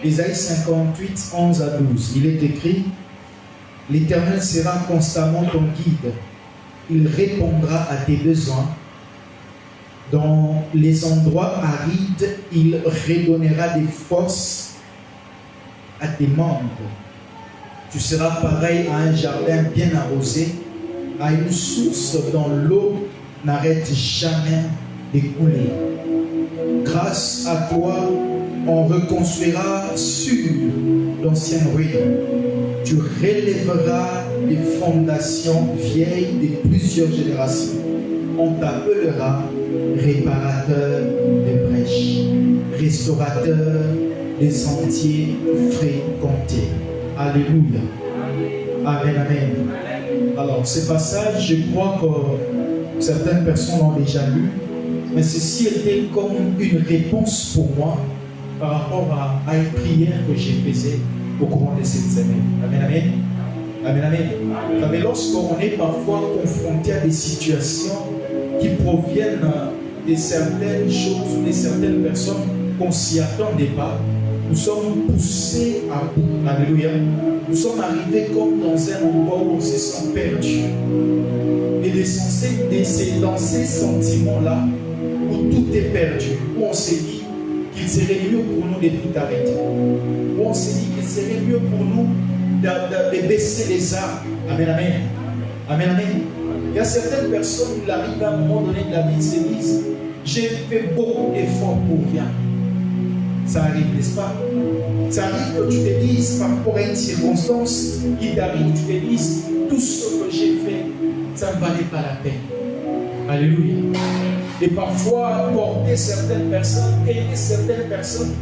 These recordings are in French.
Isaïe 58, 11 à 12, il est écrit: l'Éternel sera constamment ton guide, il répondra à tes besoins. Dans les endroits arides, il redonnera des forces à tes membres. Tu seras pareil à un jardin bien arrosé, à une source dont l'eau n'arrête jamais de couler. Grâce à toi, on reconstruira sur d'anciennes ruines. Tu relèveras des fondations vieilles de plusieurs générations. On t'appellera réparateur des brèches, restaurateur des sentiers fréquentés. Alléluia. Amen, amen. Alors, ce passage, je crois que certaines personnes l'ont déjà lu, mais ceci était comme une réponse pour moi par rapport à une prière que j'ai faisais au courant de cette semaine. Amen, amen. Amen, amen. Mais lorsqu'on est parfois confronté à des situations qui proviennent de certaines choses ou de certaines personnes qu'on s'y attendait pas, nous sommes poussés à bout. Alléluia. Nous sommes arrivés comme dans un endroit où on se sent perdu. Et c'est dans ces sentiments-là où tout est perdu, où on s'est dit qu'il serait mieux pour nous de tout arrêter. Où on s'est dit qu'il serait mieux pour nous de baisser les armes. Amen, amen. Amen, amen. Il y a certaines personnes qui arrivent à un moment donné de la vie, se disent: j'ai fait beaucoup d'efforts pour rien. Ça arrive, n'est-ce pas? Ça arrive que tu te dises par rapport à une circonstance qui t'arrive, tu te dises: tout ce que j'ai fait, ça ne valait pas la peine. Alléluia. Et parfois, porter certaines personnes, aider certaines personnes,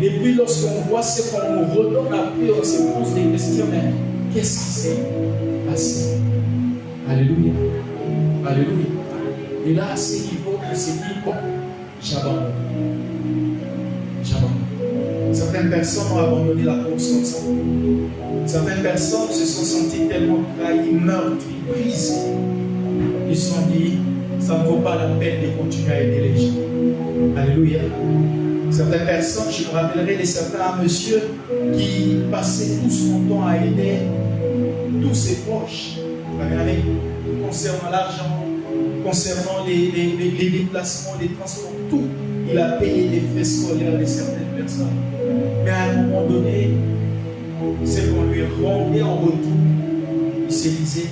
et puis lorsqu'on voit ce qu'on nous redonne après, on se pose des questions: mais qu'est-ce qui s'est passé? Alléluia. Alléluia. Et là, à ce niveau, on se dit: bon, j'abandonne. Certaines personnes ont abandonné la course comme ça. Certaines personnes se sont senties tellement trahies, meurtries, prises. Ils se sont dit: ça ne vaut pas la peine de continuer à aider les gens. Alléluia. Certaines personnes, je me rappellerai de certains monsieur qui passaient tout son temps à aider tous ses proches. Concernant l'argent, concernant les déplacements, les transports, tout. Il a payé les frais scolaires de certaines personnes. Mais à un moment donné, c'est qu'on lui rendait en retour. Il se disait: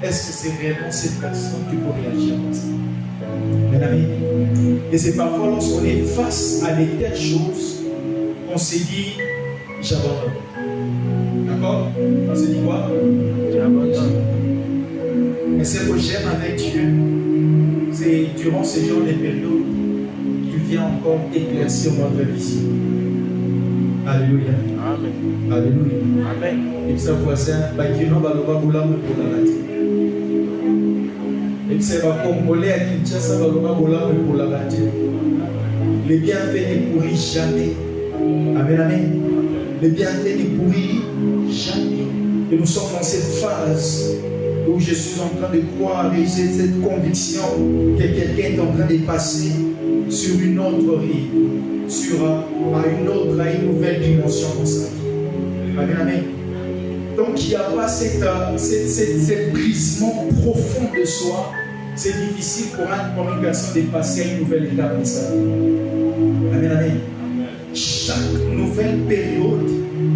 est-ce que c'est réellement cette personne qui peut réagir comme ça? Mes amis, et c'est parfois lorsqu'on est face à des telles choses, on s'est dit: j'abandonne. D'accord? On s'est dit quoi? J'abandonne. Mais ce que j'aime avec Dieu, c'est durant ce genre de période, il vient encore éclaircir notre vision. Alléluia. Amen. Alléluia. Amen. Et sa voisin, Bakino Baloba Boulamu pour la raté. Et c'est va Congolais à Kinshasa Baloba Boulamu pour la raté. Les bienfaits ne pourrissent jamais. Amen, amen. Les bienfaits ne pourrissent jamais. Et nous sommes dans cette phase où je suis en train de croire et j'ai cette conviction que quelqu'un est en train de passer sur une autre rive, à une nouvelle dimension dans sa vie. Amen, amen. Donc il n'y a pas cet brisement profond de soi. C'est difficile pour une personne de passer à une nouvelle étape de sa vie. Amen, amen. Chaque nouvelle période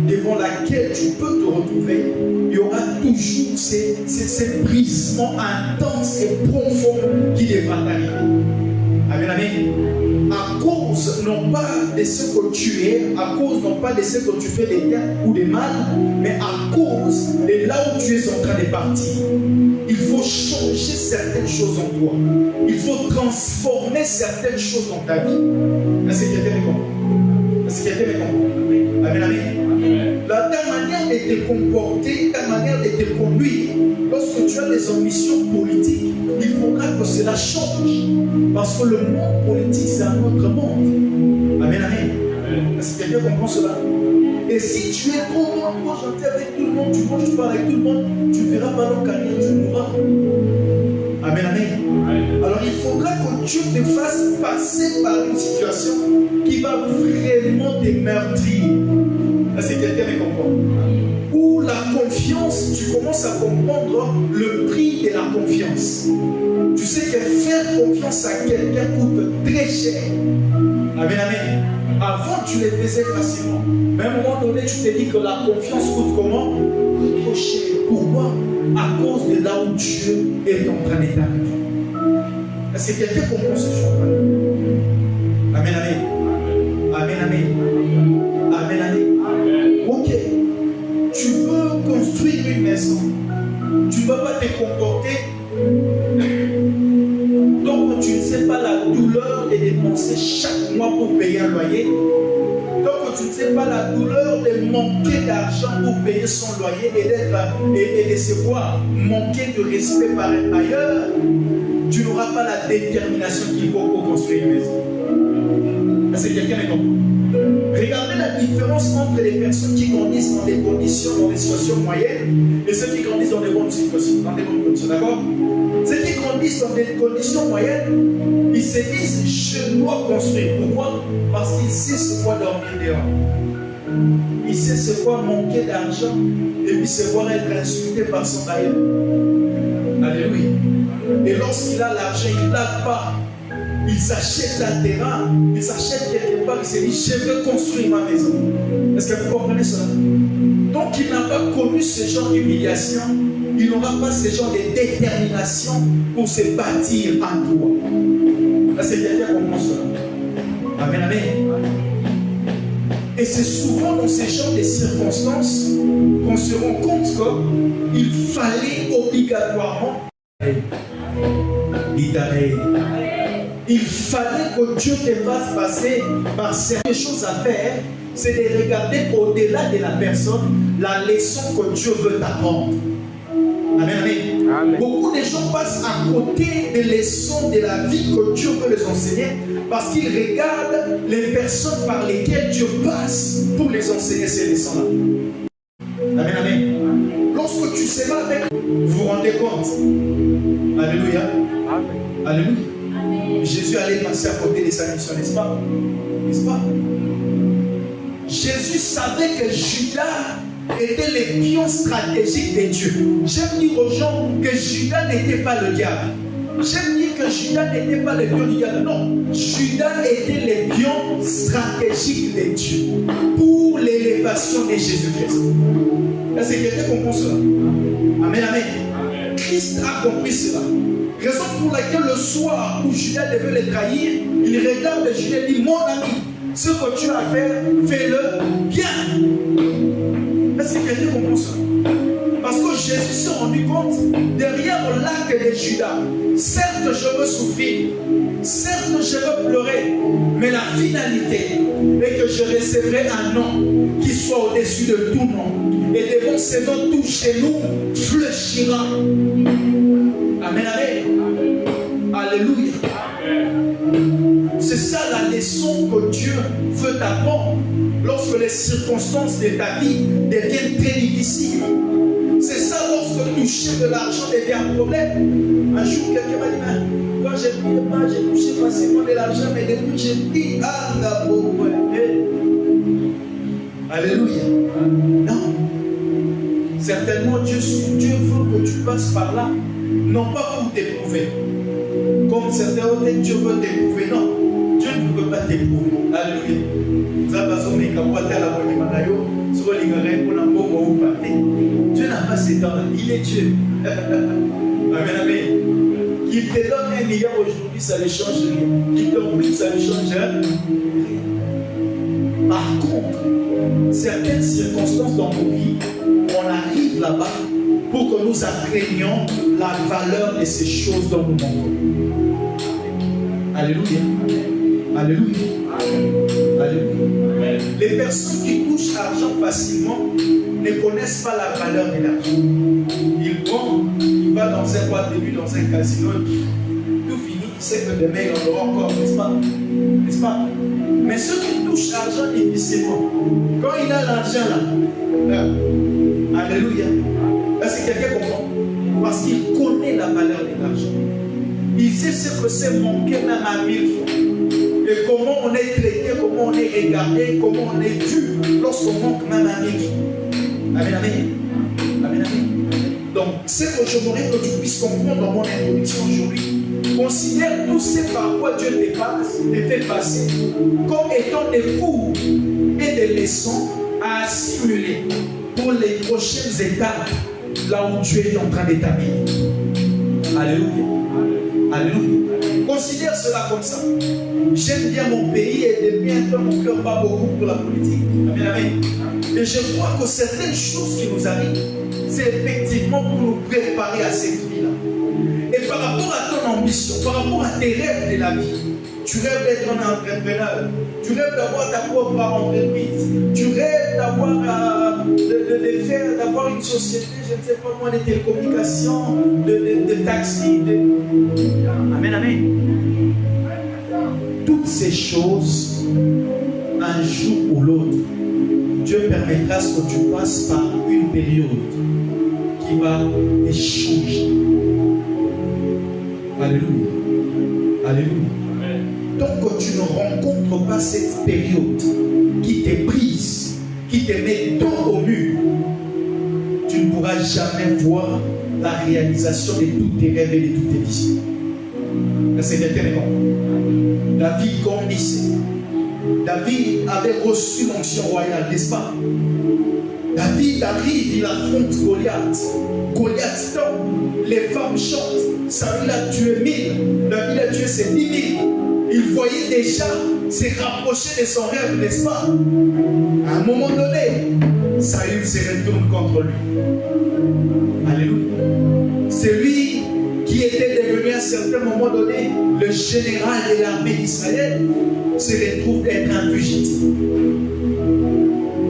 devant laquelle tu peux te retrouver, il y aura toujours ces brisements intenses et profonds qui devra t'arriver. Amen, amen. À cause non pas de ce que tu es, à cause non pas de ce que tu fais de bien ou de mal, mais à cause de là où tu es en train de partir. Il faut changer certaines choses en toi. Il faut transformer certaines choses dans ta vie. Est-ce que quelqu'un me comprend? Est-ce que quelqu'un me comprend? Amen, amen. La manière de te comporter, ta manière de te conduire, lorsque tu as des ambitions politiques, il faudra que cela change. Parce que le monde politique, c'est un autre monde. Amen, amen. Est-ce que quelqu'un comprend cela? Et si tu es trop gentil avec tout le monde, tu parles avec tout le monde, tu ne verras pas leur carrière, tu mourras. Amen, amen. Alors il faudra que Dieu te fasse passer par une situation qui va vraiment te meurtrir. Est-ce que quelqu'un me comprend? Où la confiance, tu commences à comprendre le prix de la confiance. Tu sais que faire confiance à quelqu'un coûte très cher. Amen, amen. Avant, tu les faisais facilement. Mais à un moment donné, tu te dis que la confiance coûte comment? Trop cher. Pourquoi? À cause de là où Dieu est en train de t'arriver. Est-ce que quelqu'un comprend ce que je suis en train de dire? Amen, amen. Amen, amen. Amen, amen. Ok. Tu veux construire une maison. Tu ne vas pas te comporter donc tu ne sais pas la douleur de dépenser chaque mois pour payer un loyer. Donc tu ne sais pas la douleur de manquer d'argent pour payer son loyer et de se voir manquer de respect par un bailleur. Tu n'auras pas la détermination qu'il faut pour construire une maison. Est-ce que quelqu'un me comprend? Regardez la différence entre les personnes qui grandissent dans des conditions, dans des situations moyennes et ceux qui grandissent dans des bonnes situations, d'accord? Ceux qui grandissent dans des conditions moyennes, ils se disent, je dois construire. Pourquoi? Parce qu'ils savent ce quoi dormir dehors. Ils savent ce quoi manquer d'argent et puis se voir être insulté par son bailleur. Alléluia. Et lorsqu'il a l'argent, il ne l'a pas. Il s'achète un terrain, il s'achète quelque part, il se dit, je veux construire ma maison. Est-ce que vous comprenez cela? Donc il n'a pas connu ce genre d'humiliation, il n'aura pas ce genre de détermination pour se bâtir en toi. Est-ce que quelqu'un comprend cela? Amen, amen. Et c'est souvent dans ce genre de circonstances qu'on se rend compte qu'il fallait obligatoirement il fallait que Dieu te fasse passer par certaines choses à faire, c'est de regarder au-delà de la personne la leçon que Dieu veut t'apprendre. Amen, amen. Amen. Beaucoup de gens passent à côté des leçons de la vie que Dieu veut les enseigner parce qu'ils regardent les personnes par lesquelles Dieu passe pour les enseigner ces leçons-là. Amen, amen. Lorsque tu seras avec, vous vous rendez compte. Alléluia. Amen. Alléluia. Jésus allait passer à côté de sa mission, n'est-ce pas? N'est-ce pas? Jésus savait que Judas était le pion stratégique de Dieu. J'aime dire aux gens que Judas n'était pas le diable. J'aime dire que Judas n'était pas le pion du diable. Non, Judas était le pion stratégique de Dieu pour l'élévation de Jésus-Christ. Est-ce que quelqu'un comprend cela? Amen, amen. Christ a compris cela. Raison pour laquelle le soir où Judas devait le trahir, il regarde Judas et dit, mon ami, ce que tu as à faire, fais-le bien. Est-ce que quelqu'un comprend ça? Parce que Jésus s'est rendu compte, derrière l'acte de Judas, certes je veux souffrir, certes je veux pleurer, mais la finalité est que je recevrai un nom qui soit au-dessus de tout nom. Et devant ce nom, tout genou fléchira. Amen, amen. Alléluia. C'est ça la leçon que Dieu veut t'apprendre lorsque les circonstances de ta vie deviennent très difficiles. C'est ça lorsque toucher de l'argent devient un problème. Un jour, quelqu'un m'a dit, quand j'ai pris pas, j'ai touché facilement de l'argent, mais depuis j'ai dit, ah, d'abord, alléluia. Non. Certainement, Dieu veut que tu passes par là. Non pas pour t'éprouver. Comme certains autres, Dieu veut t'éprouver. Non, Dieu ne veut pas t'éprouver. Alléluia. Dieu n'a pas ces temps-là. Il est Dieu. Amen, amen. Qu'il te donne 1 milliard aujourd'hui, ça ne change rien. Qu'il t'oublie, ça ne change rien. Par contre, certaines circonstances dans nos vies, on arrive là-bas pour que nous apprenions la valeur de ces choses dans nos mondes. Alléluia. Alléluia. Alléluia. Les personnes qui touchent l'argent facilement ne connaissent pas la valeur de l'argent. Il prend, il va dans un boîte de nuit, dans un casino, tout fini, il sait que demain il en aura encore, n'est-ce pas? N'est-ce pas? Mais ceux qui touchent l'argent difficilement, quand il a l'argent là, alléluia, là c'est quelqu'un comprend, parce qu'il connaît la valeur de l'argent. Il sait ce que c'est manquer même à 1000 francs. Et comment on est traité, comment on est regardé, comment on est vu lorsqu'on manque même à 1000 francs. Amen, amen. Amen, amen. Donc, c'est que je voudrais que tu puisses comprendre dans mon introduction aujourd'hui. Considère tous ces par quoi Dieu te fait passer comme étant des cours et des leçons à assimiler pour les prochaines étapes là où Dieu est en train d'établir. Alléluia. Alléluia. Considère cela comme ça. J'aime bien mon pays et depuis un temps mon cœur bat beaucoup pour la politique. Amen, amen. Et je crois que certaines choses qui nous arrivent, c'est effectivement pour nous préparer à cette vie-là. Et par rapport à ton ambition, par rapport à tes rêves de la vie, tu rêves d'être un entrepreneur, tu rêves d'avoir ta propre entreprise, tu rêves d'avoir d'avoir une société, je ne sais pas moi, de télécommunications, de taxis, Amen, amen. Toutes ces choses, un jour ou l'autre, Dieu permettra que tu passes par une période qui va te changer. Alléluia. Alléluia. Tant que tu ne rencontres pas cette période qui te brise, qui te met dos au mur, tu ne pourras jamais voir la réalisation de tous tes rêves et de toutes tes visions. C'est déterminant. David grandissait. David avait reçu l'onction royale, n'est-ce pas? David arrive, il affronte Goliath. Goliath tombe, les femmes chantent. Saül a tué 1000, David a tué ses 10 000. Il voyait déjà se rapprocher de son rêve, n'est-ce pas? À un moment donné, Saül se retourne contre lui. Alléluia. C'est lui qui était devenu à un certain moment donné le général de l'armée d'Israël, se retrouve être un fugitif.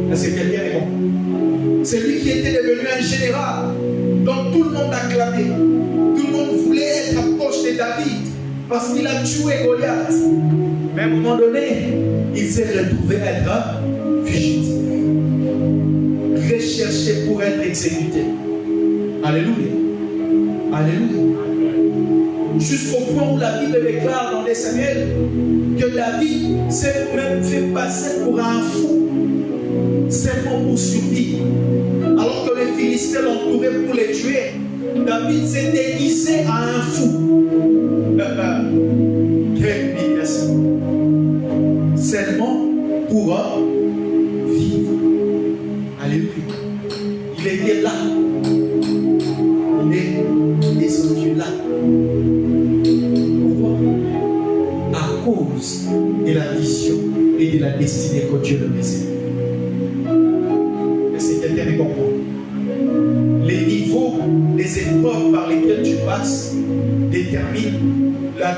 Là, c'est quelqu'un de bon. C'est lui qui était devenu un général dont tout le monde acclamait. Tout le monde voulait être proche de David parce qu'il a tué Goliath. Mais à un moment donné, il s'est retrouvé être fugitif, recherché pour être exécuté. Alléluia. Alléluia. Jusqu'au point où la Bible déclare dans les Samuel que David s'est même fait passer pour un fou, seulement pour survivre. Alors que les Philistins l'entouraient pour les tuer, David s'est déguisé à un fou. Quelle humiliation. Seulement pour vivre. Alléluia. Il était là. Il est descendu là. Pourquoi? À cause de la vision et de la destinée que Dieu le réserve. Et c'est quelqu'un de comprendre. Les niveaux, les épreuves par lesquelles tu passes déterminent la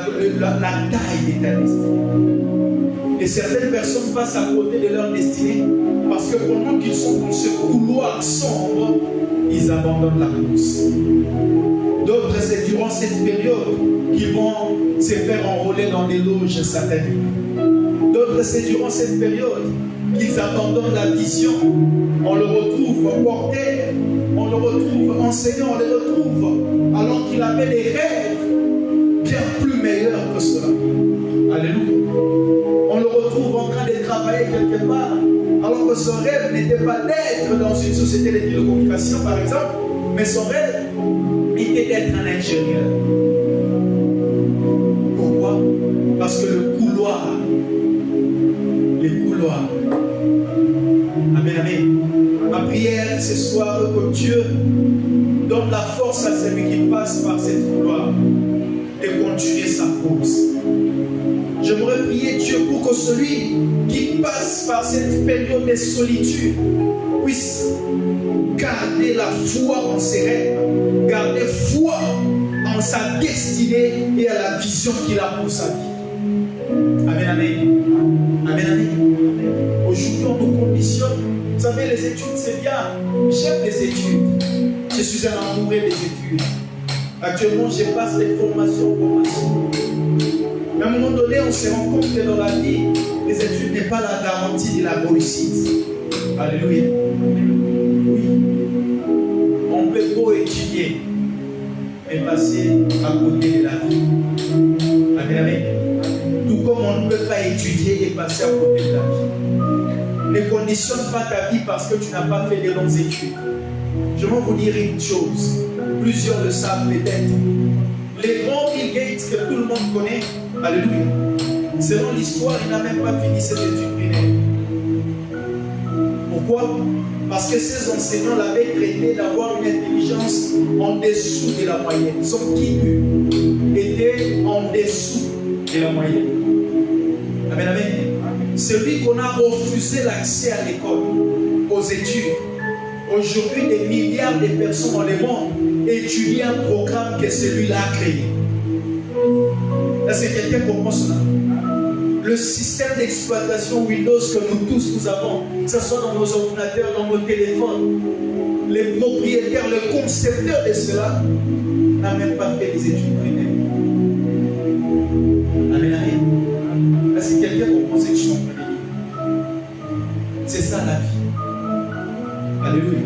taille de ta destinée. Et certaines personnes passent à côté de leur destinée parce que pendant qu'ils sont dans ce couloir sombre, ils abandonnent la course. D'autres, c'est durant cette période qu'ils vont se faire enrôler dans des loges sataniques. D'autres, c'est durant cette période qu'ils abandonnent la vision. On le retrouve porté, on le retrouve enseignant, on le retrouve alors qu'il avait des rêves bien plus meilleurs que cela. Alléluia. On le retrouve en train de travailler quelque part alors que son rêve n'était pas d'être dans une société de télécommunications par exemple, mais son rêve était d'être un ingénieur. Pourquoi? Parce que le couloir, amen, amen. Ma prière ce soir que Dieu donne la force à celui qui passe par cette couloir de continuer sa course. J'aimerais prier Dieu pour que celui qui passe par cette période de solitude puisse garder la foi en ses rêves, garder foi en sa destinée et à la vision qu'il a pour sa vie. Amen, amen. Amen, amen. Aujourd'hui, on nous conditionne. Vous savez, les études, c'est bien. J'aime les études. Je suis un amoureux des études. Actuellement, je passe des formations. Mais à un moment donné, on se rend compte que dans la vie, les études n'est pas la garantie de la réussite. Alléluia. Oui. On peut pas étudier et passer à côté de la vie. Amen. Tout comme on ne peut pas étudier et passer à côté de la vie. Ne conditionne pas ta vie parce que tu n'as pas fait de longues études. Je vais vous dire une chose. Plusieurs le savent peut-être. Les grands Bill Gates que tout le monde connaît, alléluia, selon l'histoire, il n'a même pas fini ses études primaires. Pourquoi? Parce que ces enseignants l'avaient traité d'avoir une intelligence en dessous de la moyenne. Son IQ était en dessous de la moyenne. Amen, amen. Celui qu'on a refusé l'accès à l'école, aux études. Aujourd'hui, des milliards de personnes dans le monde étudient un programme que celui-là a créé. Est-ce que quelqu'un comprend cela? Le système d'exploitation Windows que nous tous nous avons, que ce soit dans nos ordinateurs, dans nos téléphones, les propriétaires, le concepteur de cela n'a même pas fait les études primaires. Amen, amen. Est-ce que quelqu'un comprend ce que je suis en train de dire? C'est ça la vie. Alléluia.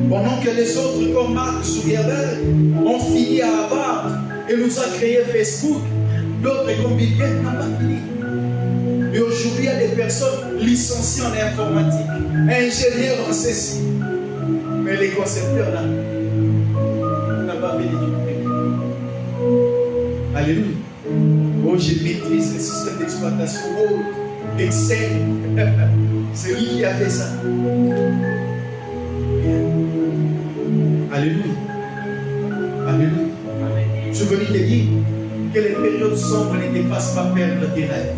Pendant que les autres, comme Mark Zuckerberg, ont fini à Harvard et nous a créé Facebook, d'autres comme Bill Gates n'ont pas fini. Et aujourd'hui, il y a des personnes licenciées en informatique, ingénieurs en ceci. Mais les concepteurs là, n'ont pas fait d'études primaires. Alléluia. Oh, je maîtrise le système d'exploitation. Oh, Excel. C'est lui qui a fait ça. Alléluia. Alléluia. Je veux te dire que les périodes sombres ne te fassent pas perdre tes rêves.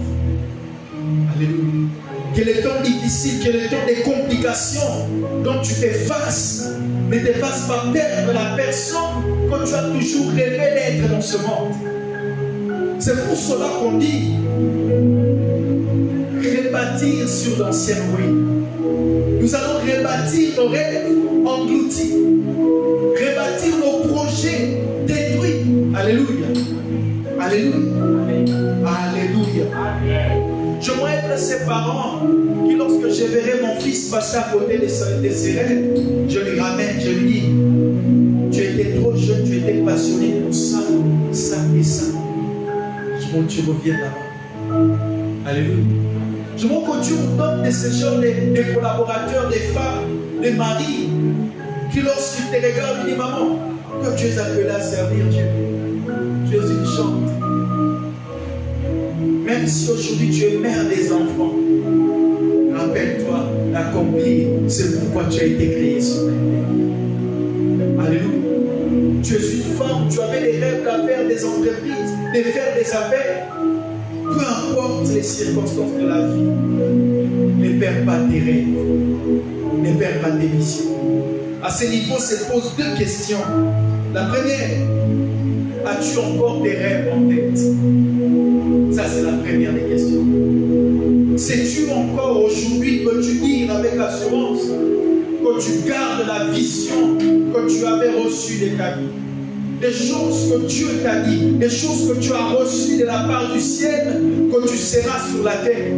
Alléluia. Que les temps difficiles, que les temps de complications dont tu fais face ne te fassent pas perdre la personne que tu as toujours rêvé d'être dans ce monde. C'est pour cela qu'on dit rebâtir sur d'anciennes ruines. Nous allons rebâtir nos rêves engloutis, rebâtir nos projets détruits. Alléluia. Alléluia. Alléluia. J'aimerais être ces parents qui, lorsque je verrai mon fils passer à côté de ses rêves, je lui ramène, je lui dis, tu étais trop jeune, tu étais passionné pour ça, ça et ça. Je veux que tu reviennes là-bas. Alléluia. Je veux que tu nous donnes de ce genre de collaborateurs, des femmes, des maris, qui lorsqu'ils te regardent, ils disent, maman, toi tu es appelé à servir Dieu. Tu es une chante. Même si aujourd'hui tu es mère des enfants, rappelle-toi d'accomplir ce pourquoi tu as été créé sur la terre. Alléluia. Tu es une femme, tu avais des rêves de faire des entreprises, de faire des affaires. Peu importe les circonstances de la vie, ne perds pas tes rêves, ne perds pas tes visions. À ce niveau, se pose deux questions. La première, as-tu encore des rêves en tête? Ça, c'est la première des questions. Sais-tu encore aujourd'hui, peux-tu dire avec assurance que tu gardes la vision que tu avais reçue de ta vie? Des choses que Dieu t'a dit, des choses que tu as reçues de la part du ciel, que tu seras sur la terre.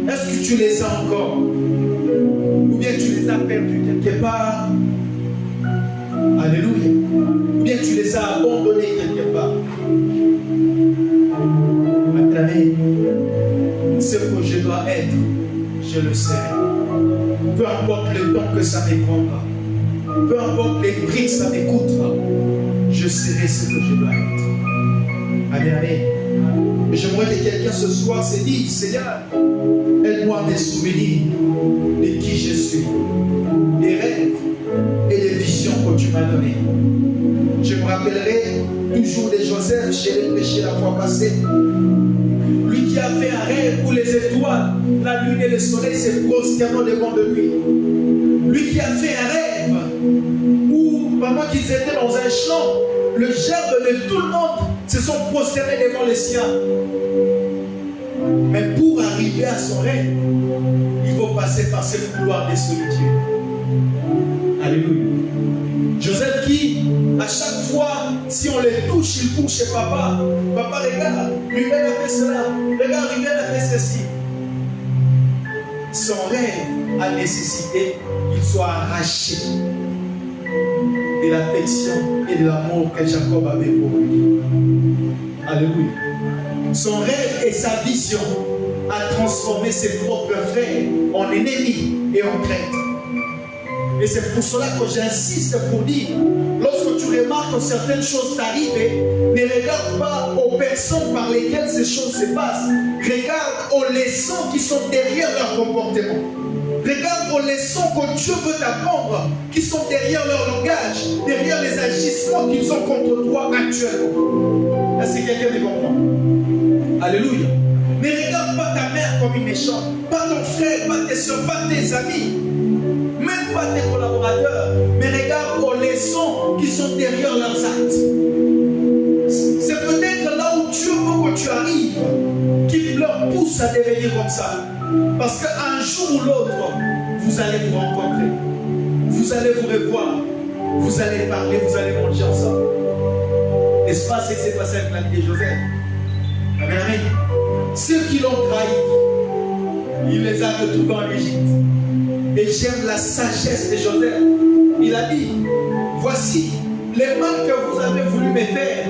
Est-ce que tu les as encore? Ou bien tu les as perdus quelque part? Alléluia. Ou bien tu les as abandonnés quelque part? Amen. Ce que je dois être, je le serai. Peu importe le temps que ça me prendra, peu importe les prix que ça me coûtera, je serai ce que je dois être. Amen, amen. Et j'aimerais que quelqu'un ce soir se dise, Seigneur, aide-moi à me souvenir de qui je suis, des rêves et des visions que tu m'as données. Je me rappellerai toujours de Joseph, je l'ai prêché la fois passée. Lui qui a fait un rêve où les étoiles, la lune et le soleil se prosternaient devant de lui. Lui qui a fait un rêve où, pendant qu'ils étaient dans un champ, le gerbe de tout le monde se sont prosternés devant les siens. Mais pour arriver arriver à son rêve, il faut passer par ce couloir de solitude. Alléluia. Joseph qui, à chaque fois, si on les touche, il court chez papa. Papa, regarde, Ruben a fait cela. Regarde, Ruben a fait ceci. Son rêve a nécessité qu'il soit arraché de l'affection et de l'amour que Jacob avait pour lui. Alléluia. Son rêve et sa vision a transformé ses propres frères en ennemis et en traîtres. Et c'est pour cela que j'insiste pour dire, lorsque tu remarques que certaines choses t'arrivent, ne regarde pas aux personnes par lesquelles ces choses se passent. Regarde aux leçons qui sont derrière leur comportement. Regarde aux leçons que Dieu veut t'apprendre, qui sont derrière leur langage, derrière les agissements qu'ils ont contre toi actuellement. Est-ce que quelqu'un me comprend? Alléluia. Ne regarde pas ta mère comme une méchante, pas ton frère, pas tes soeurs, pas tes amis, même pas tes collaborateurs, mais regarde aux leçons qui sont derrière leurs actes. C'est peut-être là où Dieu veut que tu arrives, qui leur pousse à devenir comme ça. Parce qu'un jour ou l'autre, vous allez vous rencontrer, vous allez vous revoir, vous allez parler, vous allez manger ensemble. N'est-ce pas ce qui s'est passé avec la vie de Joseph? Amen, amen. Ceux qui l'ont trahi, il les a retrouvés en Égypte. Et j'aime la sagesse de Joseph. Il a dit, voici les mal que vous avez voulu me faire,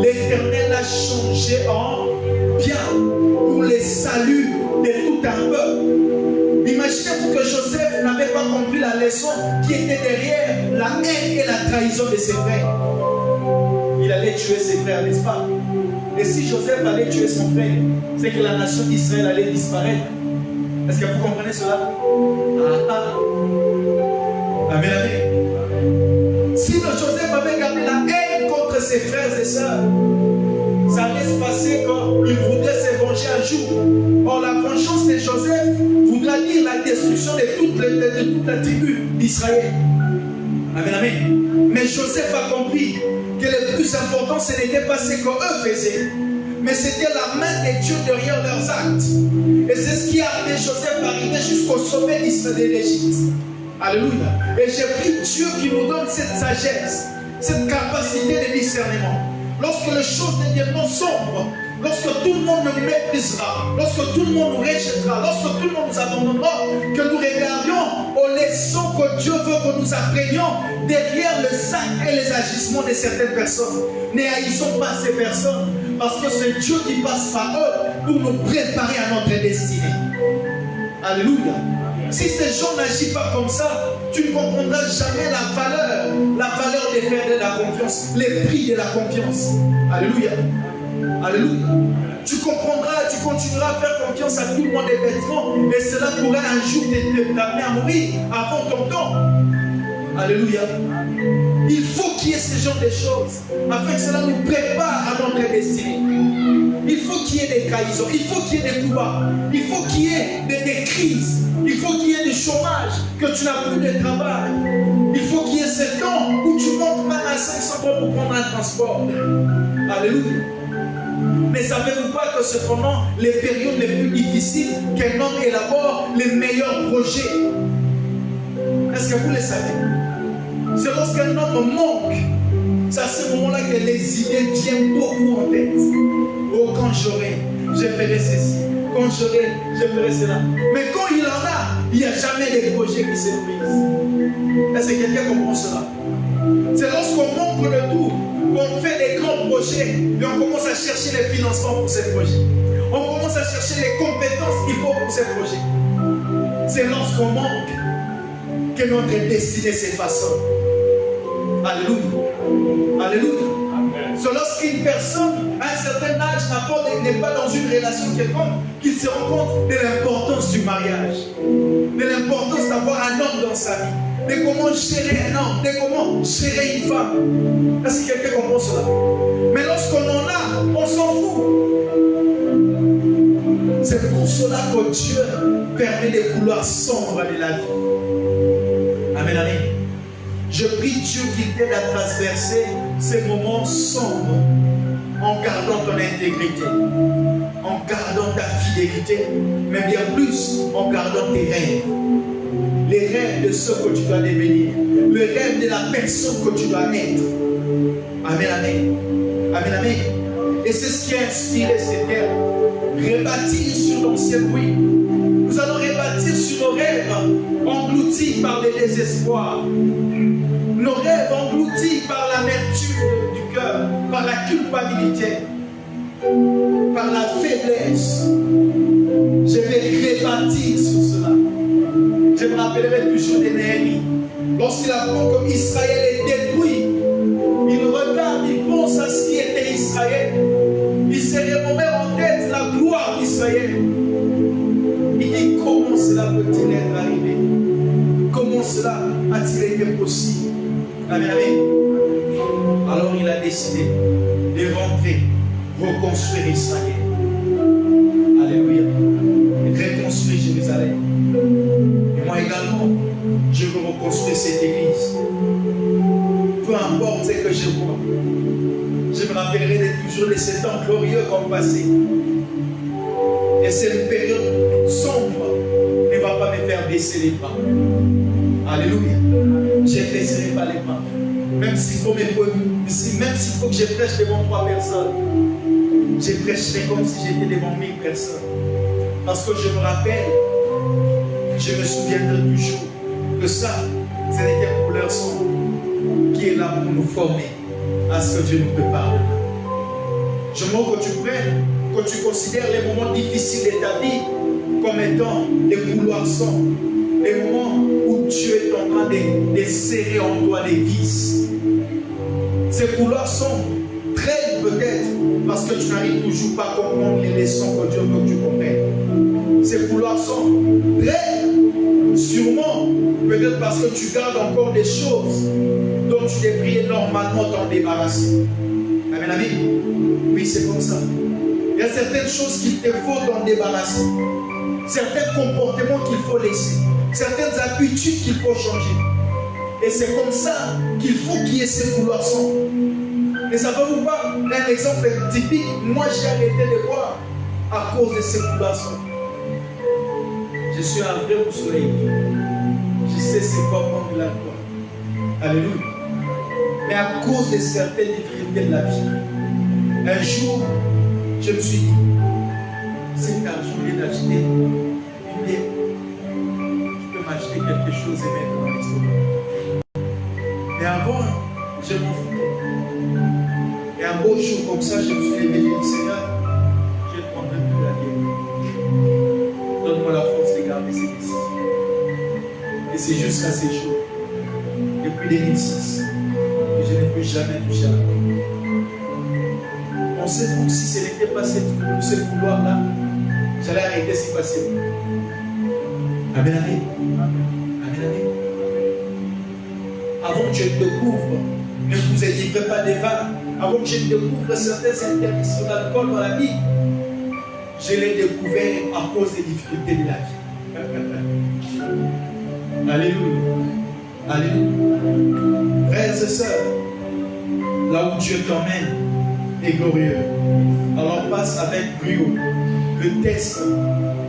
l'Éternel a changé en bien pour le salut de tout un peuple. Imaginez-vous que Joseph n'avait pas compris la leçon qui était derrière la haine et la trahison de ses frères. Il allait tuer ses frères, n'est-ce pas? Et si Joseph allait tuer son frère, c'est que la nation d'Israël allait disparaître. Est-ce que vous comprenez cela? Amen, amen. Si Joseph avait gardé la haine contre ses frères et sœurs, ça allait se passer quand il voudrait se venger un jour. Or, la vengeance de Joseph voudra dire la destruction de toute la tribu d'Israël. Amen, amen. Mais Joseph a compris que le plus important, ce n'était pas ce qu'eux faisaient, mais c'était la main de Dieu derrière leurs actes. Et c'est ce qui a amené Joseph à arriver jusqu'au sommet de l'Égypte. Alléluia. Et j'ai pris Dieu qui nous donne cette sagesse, cette capacité de discernement. Lorsque les choses deviendront sombres, lorsque tout le monde nous méprisera, lorsque tout le monde nous rejettera, lorsque tout le monde nous abandonnera, que nous regardions aux leçons que Dieu veut que nous apprenions derrière les actes et les agissements de certaines personnes. Ne haïssons pas ces personnes, parce que c'est Dieu qui passe par eux pour nous préparer à notre destinée. Alléluia. Si ces gens n'agissent pas comme ça, tu ne comprendras jamais la valeur des faits de la confiance, les prix de la confiance. Alléluia. Alléluia. Tu comprendras, tu continueras à faire confiance à tout le monde et bêtement, et cela pourrait un jour t'amener à mourir avant ton temps. Alléluia. Il faut qu'il y ait ce genre de choses, afin que cela nous prépare à notre destinée. Il faut qu'il y ait des trahisons, il faut qu'il y ait des coups bas, il faut qu'il y ait des crises, il faut qu'il y ait du chômage, que tu n'as plus de travail. Il faut qu'il y ait ce temps où tu montes même à 500 francs pour prendre un transport. Alléluia. Mais savez-vous pas que c'est pendant les périodes les plus difficiles qu'un homme élabore les meilleurs projets? Est-ce que vous le savez? C'est lorsqu'un homme manque, c'est à ce moment-là que les idées viennent beaucoup en tête. Oh, quand j'aurai, je ferai ceci. Quand j'aurai, je ferai cela. Mais quand il en a, il n'y a jamais de projet qui se brisent. Est-ce que quelqu'un comprend cela? C'est lorsqu'on manque de tout, qu'on fait des grands projets et on commence à chercher les financements pour ces projets. On commence à chercher les compétences qu'il faut pour ces projets. C'est lorsqu'on manque que notre destinée s'effaçonne. Alléluia. Alléluia. C'est lorsqu'une personne, à un certain âge, n'est pas dans une relation quelconque, qu'il se rend compte de l'importance du mariage, de l'importance d'avoir un homme dans sa vie, de comment gérer un homme, de comment gérer une femme. Est-ce que quelqu'un comprend cela? Mais lorsqu'on en a, on s'en fout. C'est pour cela que Dieu permet des couloirs sombres de la vie. Amen, amen. Je prie Dieu qu'il t'aide à traverser ces moments sombres en en gardant ton intégrité, en gardant ta fidélité, mais bien plus en gardant tes rêves. Les rêves de ce que tu dois devenir, le rêve de la personne que tu dois être. Amen, amen. Amen, amen. Et c'est ce qui a inspiré ces termes. Rebâtir sur l'ancien bruit. Nous allons rebâtir sur nos rêves engloutis par le désespoir. Nos rêves engloutis par l'amertume du cœur, par la culpabilité, par la faiblesse. Je vais rebâtir sur cela. Je me rappellerai toujours de Néhémie. Lorsqu'il apprend que Israël est détruit, il regarde, il pense à ce qui était Israël. Il se remet en tête la gloire d'Israël. Il dit, comment cela peut-il être arrivé? Comment cela a-t-il été possible? Amen, amen. Alors il a décidé de rentrer, reconstruire Israël. Alléluia. Et reconstruire Jérusalem. Et moi également, je veux reconstruire cette église. Peu importe ce que je vois, je me rappellerai toujours de ces temps glorieux qu'on passait. Et cette période sombre ne va pas me faire baisser les bras. Alléluia. Je ne baisserai pas les bras. Même s'il faut que je prêche devant 3 personnes, je prêcherai comme si j'étais devant 1000 personnes. Parce que je me rappelle, je me souviendrai toujours que ça, ce n'était pour leur sang qui est là pour nous former à ce que Dieu nous prépare. Je veux que tu prennes, que tu considères les moments difficiles de ta vie comme étant des couloirs sombres, les moments où Dieu est en train de serrer en toi des vis. Ces couloirs sombres traînent peut-être parce que tu n'arrives toujours pas à comprendre les leçons que Dieu veut que tu comprennes. Ces couloirs sombres traînent sûrement peut-être parce que tu gardes encore des choses dont tu devrais normalement t'en débarrasser. Amen, amen. Oui, c'est comme ça. Il y a certaines choses qu'il te faut t'en débarrasser. Certains comportements qu'il faut laisser. Certaines habitudes qu'il faut changer. Et c'est comme ça qu'il faut qu'il y ait ces couloirs sombres. Et ça va vous pas un exemple typique. Moi, j'ai arrêté de boire à cause de ces couloirs sombres. Je suis un vrai au soleil. Je sais c'est quoi prendre la gloire. Alléluia. Mais à cause de certaines difficultés de la vie, un jour, je me suis dit, cet argent, je vais l'acheter une bière. Je peux m'acheter quelque chose et mettre dans l'estomac. Mais avant, je m'en foutais. Et un beau jour comme ça, je me suis levé et j'ai dit, Seigneur, je ne prendrai plus la bière. Donne-moi la force de garder ces décisions. Et c'est jusqu'à ces jours, depuis 2006, que je n'ai plus jamais touché à la drogue. On sait donc si ce n'était pas ce couloir-là, j'allais arrêter si facilement. Amen, amen. Amen, amen. Avant que je découvre, ne vous livrez pas des vannes. Avant que je découvre certaines interdictions d'alcool dans la vie, je l'ai découvert à cause des difficultés de la vie. Alléluia. Alléluia. Frères et sœurs, là où Dieu t'emmène est glorieux. Alors passe avec brio le test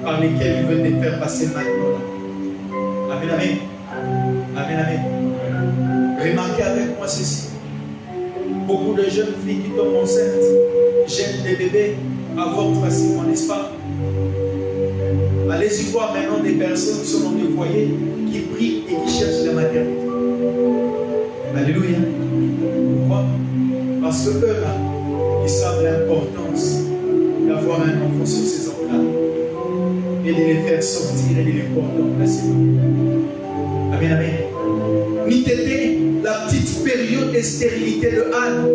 par lequel il veut te faire passer maintenant. Amen, amen. Amen, amen. Remarquez avec moi ceci. Beaucoup de jeunes filles qui tombent enceintes gênent des bébés, avortent facilement, n'est-ce pas? Allez-y voir maintenant des personnes qui sont dans des foyers, qui prient et qui cherchent la maternité. Alléluia. Pourquoi? Parce que eux là, ils savent l'importance d'avoir un enfant sur ses entrailles et de les faire sortir et de les porter en placement. Amen, amen. N'était la petite période de stérilité de Anne.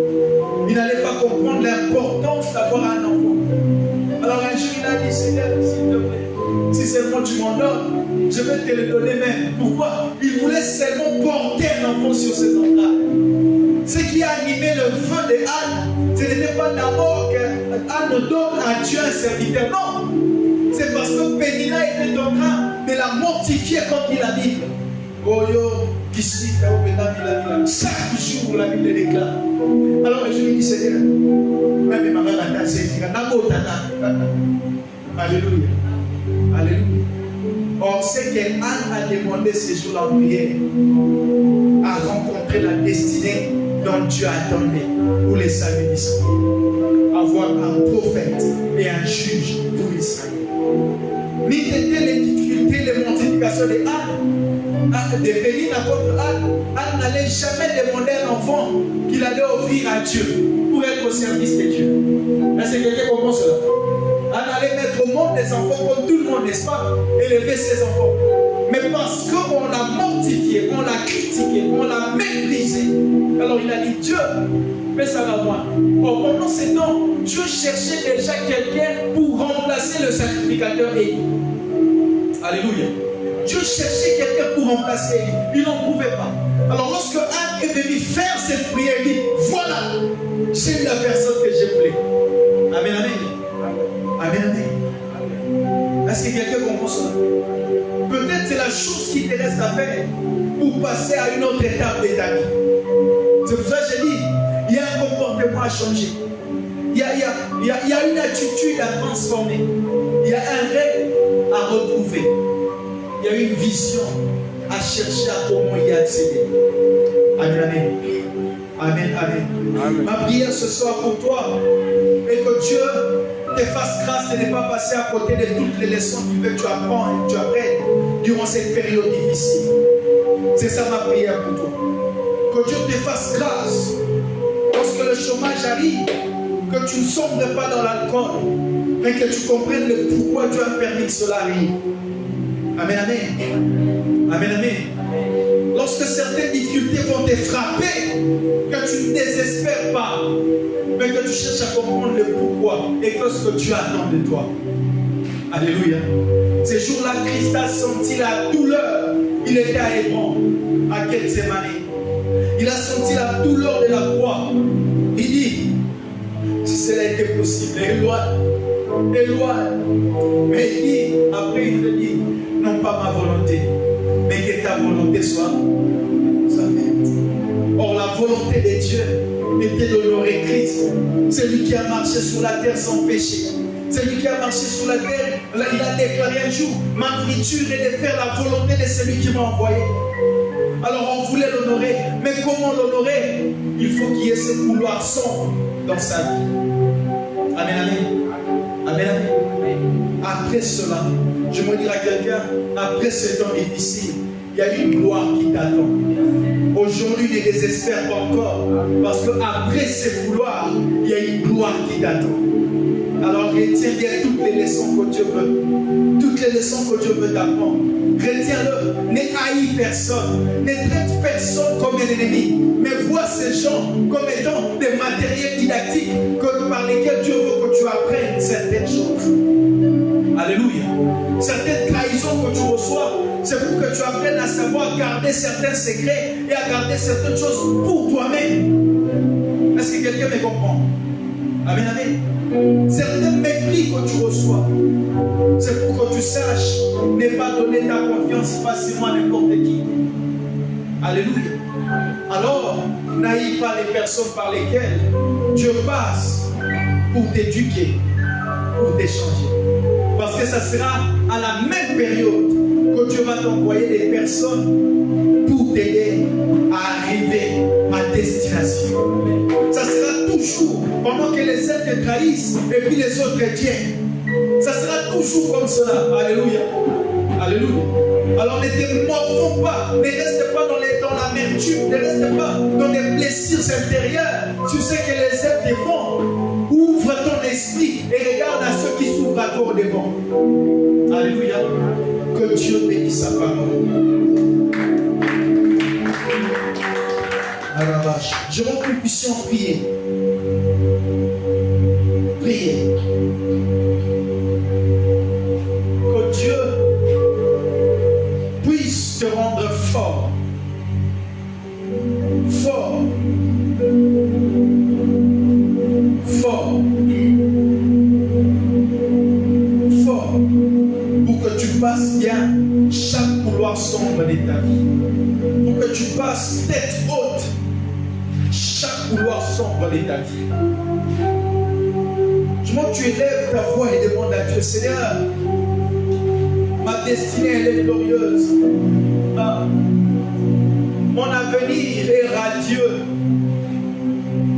Il n'allait pas comprendre l'importance d'avoir un enfant. Alors un jour il a dit, Seigneur, s'il te plaît, si seulement tu m'en donnes, je vais te le donner même. Pourquoi? Il voulait seulement porter un enfant sur ses entrailles. Ce qui a animé le feu de Anne, ce n'était pas d'abord qu'Anne donne à Dieu un serviteur. Non, c'est parce que Pénina était en train de la mortifier comme dit la Bible. Oh yo, Ici, chaque jour, la Bible déclare. Alors je lui dis, Seigneur, même ma mère a dit, alléluia. Alléluia. Or, c'est qu'Anne a demandé ce jour-là en prière à rencontrer la destinée dont Dieu attendait pour les saluts d'Israël. Avoir un prophète et un juge pour Israël. Mais étaient les difficultés, les multiplications de Anne, des pays contre Anne n'allait jamais demander un enfant qu'il allait offrir à Dieu pour être au service de Dieu. Est-ce que quelqu'un comprend cela? Anne allait mettre au monde des enfants comme tout le monde, n'est-ce pas? Élever ses enfants. Mais parce qu'on l'a mortifié, on l'a critiqué, on l'a méprisé, alors il a dit, Dieu, fais ça à moi. Or, pendant ces temps, Dieu cherchait déjà quelqu'un pour remplacer le sacrificateur Élie. Alléluia. Dieu cherchait quelqu'un pour remplacer Élie. Il n'en trouvait pas. Alors lorsque Anne est venue faire cette prière, il dit, voilà, j'ai eu la personne que je voulais. Amen, amen. Amen, amen. Est-ce que quelqu'un comprend cela? Peut-être c'est la chose qui te reste à faire pour passer à une autre étape de ta vie. C'est pour ça que j'ai dit, il y a un comportement à changer. Il y a une attitude à transformer. Il y a un rêve à retrouver. Il y a une vision à chercher à comment y accéder. Amen, amen. Amen, amen. Amen. Ma prière ce soir pour toi est que Dieu te fasse grâce de ne pas passer à côté de toutes les leçons qu'il veut que tu apprends et que tu apprennes durant cette période difficile. C'est ça ma prière pour toi. Que Dieu te fasse grâce lorsque le chômage arrive, que tu ne sombres pas dans l'alcool, mais que tu comprennes le pourquoi Dieu a permis que cela arrive. Amen, amen. Amen, amen. Lorsque certaines difficultés vont te frapper, que tu ne désespères pas, mais que tu cherches à comprendre le pourquoi et que ce que Dieu attend de toi. Alléluia. Ces jours-là, Christ a senti la douleur. Il était à Hébron, à Gethsémani. Il a senti la douleur de la croix. Il dit, si cela était possible, éloigne. Mais il dit, après il te dit, non pas ma volonté, mais que ta volonté soit faite. Or la volonté de Dieu était d'honorer Christ. C'est lui qui a marché sur la terre sans péché. C'est lui qui a marché sur la terre. Il a déclaré un jour, ma nourriture est de faire la volonté de celui qui m'a envoyé. Alors on voulait l'honorer. Mais comment l'honorer? Il faut qu'il y ait ce couloir sombre dans sa vie. Amen, amen. Amen, amen. Après cela, je me dirai à quelqu'un, après ce temps difficile, il y a une gloire qui t'attend. Aujourd'hui, ne désespère pas encore, parce qu'après ce couloir, il y a une gloire qui t'attend. Alors retiens bien toutes les leçons que Dieu veut. Toutes les leçons que Dieu veut t'apprendre. Retiens-le. Ne haïs personne. Ne traite personne comme un ennemi. Mais vois ces gens comme étant des matériels didactiques par lesquels Dieu veut que tu apprennes certaines choses. Alléluia. Certaines trahisons que tu reçois, c'est pour que tu apprennes à savoir garder certains secrets et à garder certaines choses pour toi-même. Est-ce que quelqu'un me comprend? Amen, amen. Certains mépris que tu reçois, c'est pour que tu saches ne pas donner ta confiance facilement à n'importe qui. Alléluia. Alors, n'haïs pas les personnes par lesquelles Dieu passe pour t'éduquer, pour t'échanger. Parce que ça sera à la même période que Dieu va t'envoyer des personnes pour t'aider à arriver à destination. Ça sera toujours, pendant que les uns te trahissent et puis les autres te tiennent. Ça sera toujours comme cela. Alléluia. Alléluia. Alors ne te morfonds pas, ne reste pas dans l'amertume, ne reste pas dans les blessures intérieures. Tu sais que les ailes te font. Ouvre ton esprit et regarde à ceux qui s'ouvrent à toi devant. Alléluia. Que Dieu bénisse sa parole. Je veux que nous puissions prier. Priez. Que Dieu puisse te rendre fort. Fort. Fort. Fort. pour que tu passes bien chaque couloir sombre de ta vie. Pour que tu passes tête haute chaque couloir sombre de ta vie. Je veux que tu élèves ta voix et demande à Dieu, Seigneur, ma destinée elle est glorieuse. Mon avenir est radieux.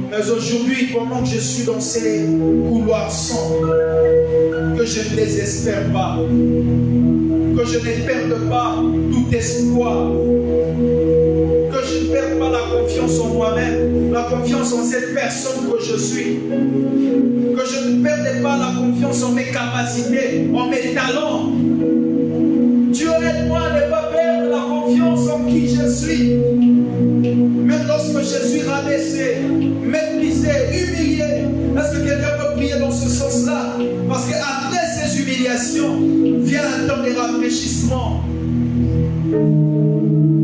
Mais aujourd'hui, pendant que je suis dans ces couloirs sombres, que je ne désespère pas, que je ne perde pas tout espoir, que je ne perde pas la confiance en moi-même, la confiance en cette personne que je suis, que je ne perde pas la confiance en mes capacités, en mes talents. Dieu aide-moi à ne pas perdre la confiance en qui je suis. Même lorsque je suis rabaissé, méprisé, humilié, est-ce que quelqu'un peut prier dans ce sens-là? Parce qu'après ces humiliations, vient un temps de rafraîchissement.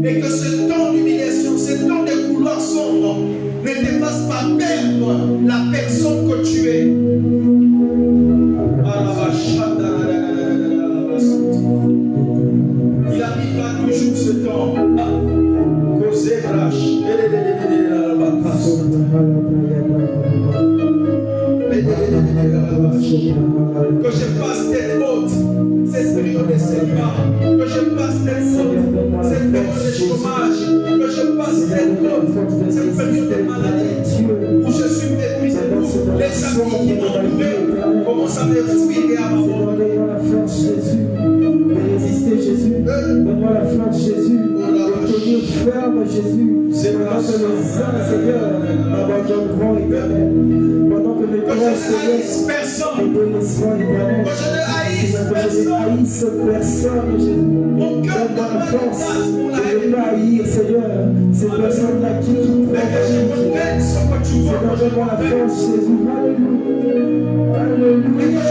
Et que ce temps d'humiliation, ce temps de couloirs sombres, ne te fasse pas perdre la personne que tu es. Il arrivera toujours ce temps. Que je passe tête haute, cette période de Seigneur, que je passe tête haute, cette période de chômage, que je passe tête haute, cette période de maladie, où je suis méprisé, les amis qui m'ont trouvé commencent à me fuir et à m'abandonner. Résister Jésus, donne-moi la force Jésus, tenir ferme Jésus, pendant que les saints Seigneur m'abandonneront éternel, pendant que mes grands Seigneur me délaisseront éternel, que je ne haïsse personne Jésus, donne-moi la force de ne pas haïr Seigneur, ces personnes-là qui Seigneur, donne-moi la force Jésus, alléluia, alléluia.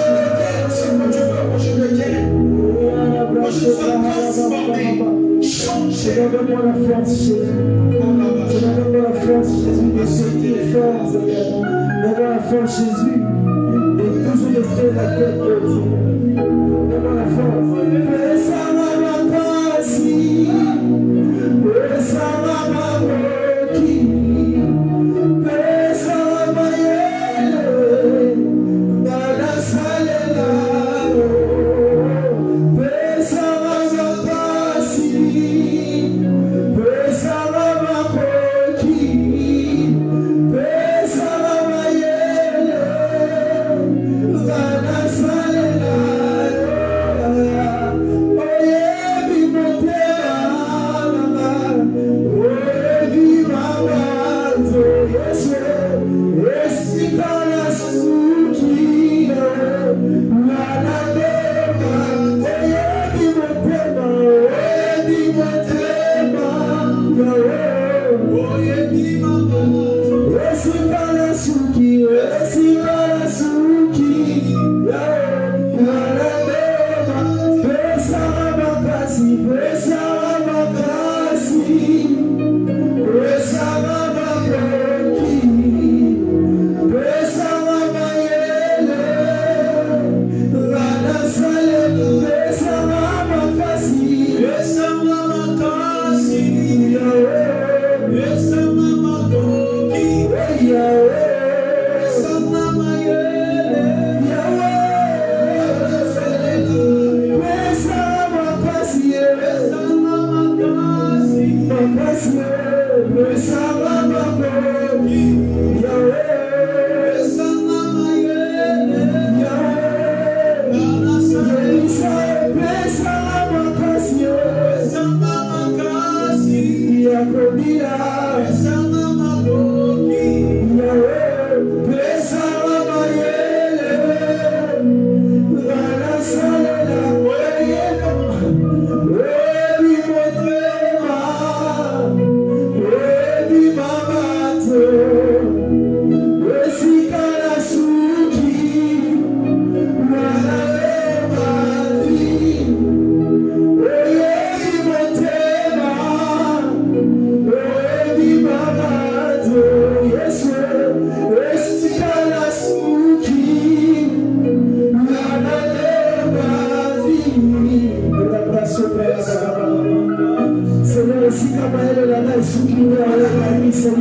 Que je sois transformé, changé. Donne-moi la force, Jésus. Donne-moi la force, Jésus, de sortir fort, Seigneur. Donne-moi la force, Jésus, de toujours rester la tête haute, Seigneur. Donne-moi la force.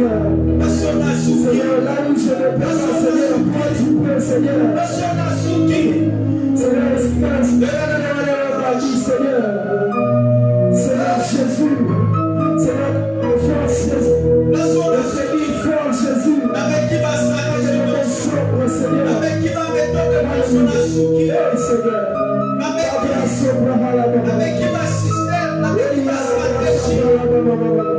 Seigneur. Seigneur, là où je ne peux pas, Seigneur, toi tu peux, Seigneur. Seigneur, espace de la vie, Seigneur. Seigneur Jésus. Seigneur, confiance, Jésus. Notre vie fort, Jésus. Avec qui va se sobre, Seigneur. Avec qui va mettre de Seigneur. Avec qui va système. Avec qui va stratégie.